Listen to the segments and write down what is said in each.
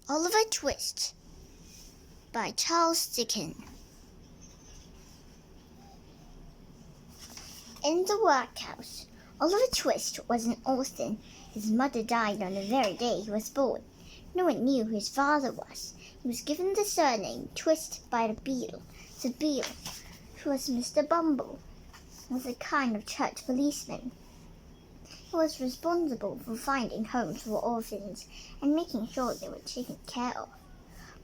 Oliver Twist by Charles Dickens. In the workhouse, Oliver Twist was an orphan. His mother died on the very day he was born. No one knew who his father was. He was given the surname Twist by the Beadle. The Beadle, who was Mr. Bumble, was a kind of church policeman. He was responsible for finding homes for orphans and making sure they were taken care of.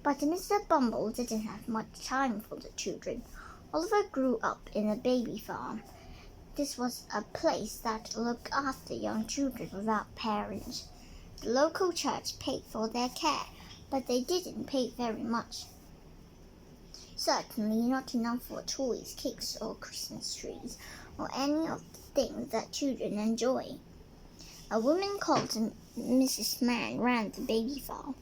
But Mr. Bumble didn't have much time for the children. Oliver grew up in a baby farm. This was a place that looked after young children without parents. The local church paid for their care, but they didn't pay very much. Certainly not enough for toys, cakes, or Christmas trees, or any of the things that children enjoy. A woman called Mrs. Mann ran the baby farm.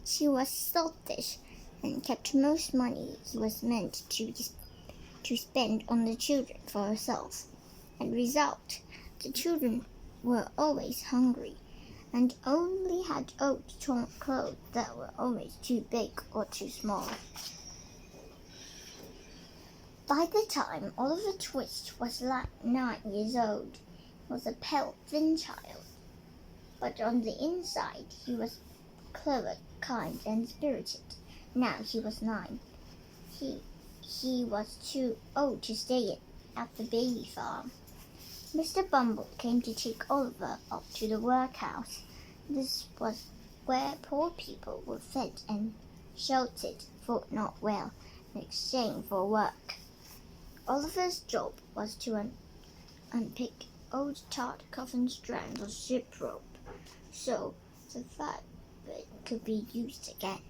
She was selfish and kept most money he was meant to spend on the children for herself. As a result, the children were always hungry and only had old torn clothes that were always too big or too small. By the time Oliver Twist was 9 years old, he was a pale, thin child. But on the inside, he was clever, kind, and spirited. Now he was 9. He was too old to stay at the baby farm. Mr. Bumble came to take Oliver up to the workhouse. This was where poor people were fed and sheltered for not well in exchange for work. Oliver's job was to unpick old tarred coffin strands of ship rope, so the fabric could be used again.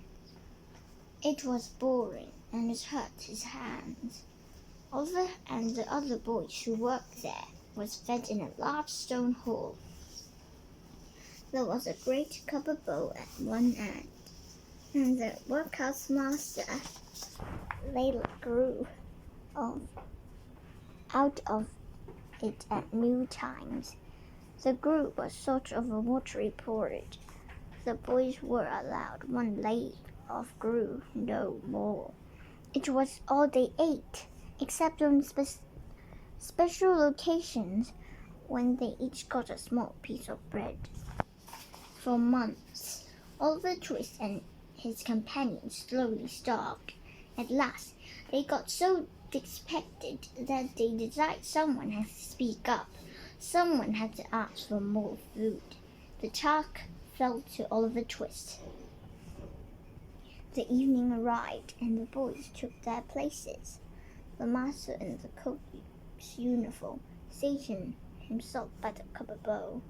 It was boring and it hurt his hands. Oliver and the other boys who worked there was fed in a large stone hall. There was a great copper bowl at one end, and the workhouse master grew out of it at meal times. The gruel was sort of a watery porridge. The boys were allowed one leg of gruel, no more. It was all they ate, except on special occasions when they each got a small piece of bread. For months, Oliver Twist and his companions slowly starved. At last, they got so disgusted that they decided someone had to speak up. Someone had to ask for more food. The task fell to Oliver Twist. The evening arrived, and the boys took their places. The master in the cook's uniform stationed himself by the copper bowl.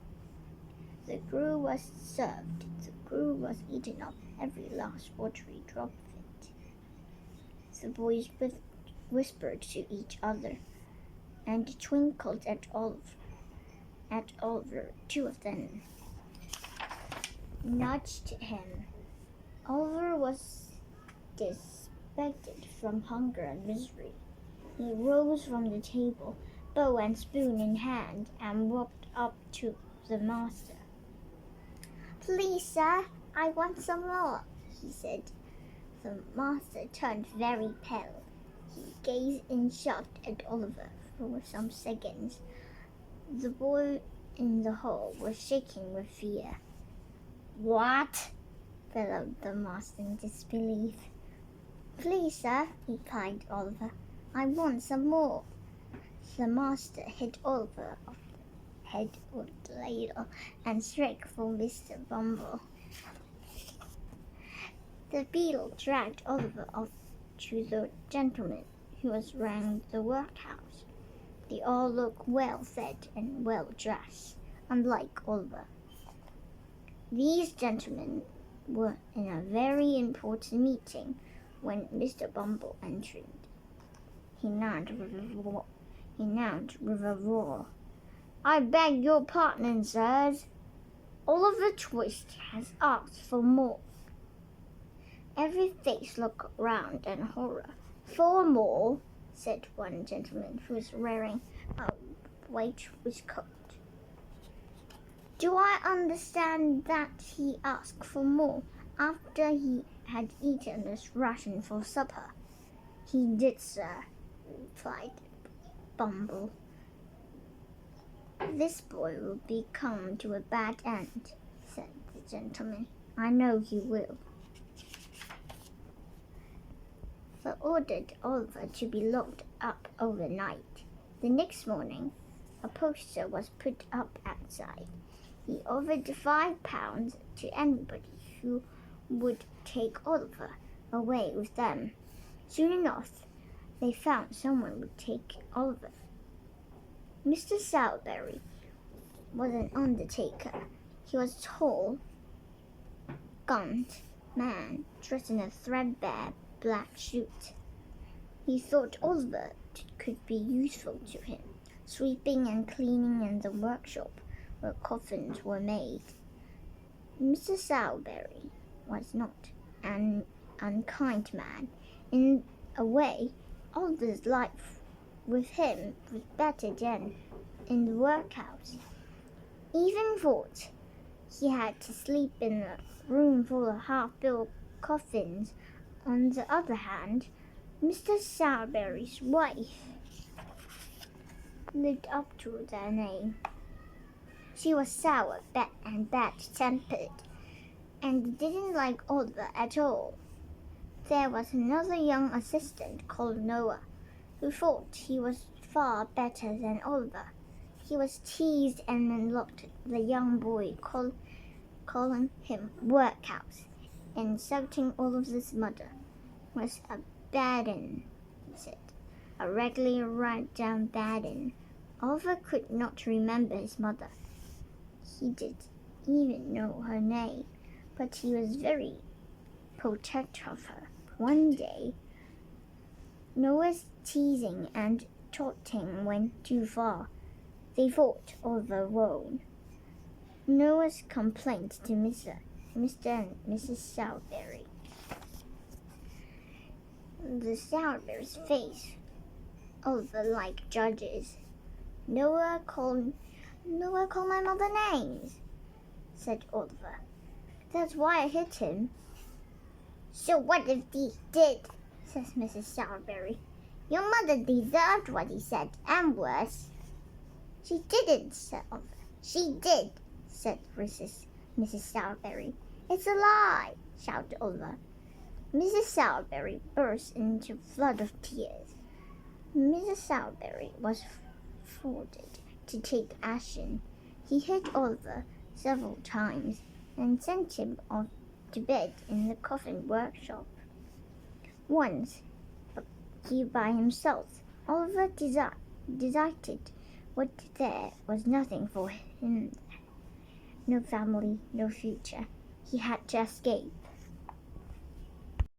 The gruel was served. The gruel was eaten up, every last watery drop of it. The boys whispered to each other and twinkled at Oliver. 2 of them nudged him. Oliver was despaired from hunger and misery. He rose from the table, bowl and spoon in hand, and walked up to the master. "Please, sir, I want some more," he said. The master turned very pale. He gazed in shock at Oliver for some seconds. The boy in the hall was shaking with fear. "What?" bellowed the master in disbelief. "Please, sir," replied Oliver, "I want some more." The master hit Oliver off the head with the ladle and struck for Mr. Bumble. The beadle dragged Oliver off to the gentleman who was running the workhouse. They all looked well fed and well dressed, unlike Oliver. These gentlemen were in a very important meeting when Mr. Bumble entered. He announced with a roar, "I beg your pardon, sirs. Oliver Twist has asked for more." Every face looked round in horror. "For more?" said one gentleman who was wearing a white waistcoat. "Do I understand that he asked for more?" After he had eaten his ration for supper. He did, sir, replied Bumble. This boy will be come to a bad end, said the gentleman. I know he will. They ordered Oliver to be locked up overnight. The next morning, a poster was put up outside. He offered £5 to anybody who would take Oliver away with them. Soon enough, they found someone would take Oliver. Mr. Sowerberry was an undertaker. He was a tall, gaunt man dressed in a threadbare black suit. He thought Oliver could be useful to him, sweeping and cleaning in the workshop where coffins were made. Mr. Sowerberry was not an unkind man. In a way, Oliver's life with him was better than in the workhouse. Even thought he had to sleep in a room full of half-built coffins. On the other hand, Mr. Sowerberry's wife lived up to their name. She was sour and bad-tempered, and didn't like Oliver at all. There was another young assistant called Noah, who thought he was far better than Oliver. He was teased and mocked the young boy, calling him workhouse, and insulting Oliver's mother. Was a bad 'un, he said, a regular right-down bad 'un. Oliver could not remember his mother. He did even know her name, but he was very protective of her. One day, Noah's teasing and taunting went too far. They fought over Rome. Noah's complained to Mr. and Mrs. Sowerberry. The Sowerberry's face, Oliver like judges. Noah called my mother names, said Oliver. That's why I hit him. So what if he did, says Mrs. Sowerberry. Your mother deserved what he said, and worse. She didn't, said Oliver. She did, said Mrs. Sowerberry. It's a lie, shouted Oliver. Mrs. Sowerberry burst into a flood of tears. Mrs. Sowerberry was forced to take action. He hit Oliver several times and sent him off to bed in the coffin workshop. Once, he by himself, Oliver decided what there was nothing for him. No family, no future. He had to escape.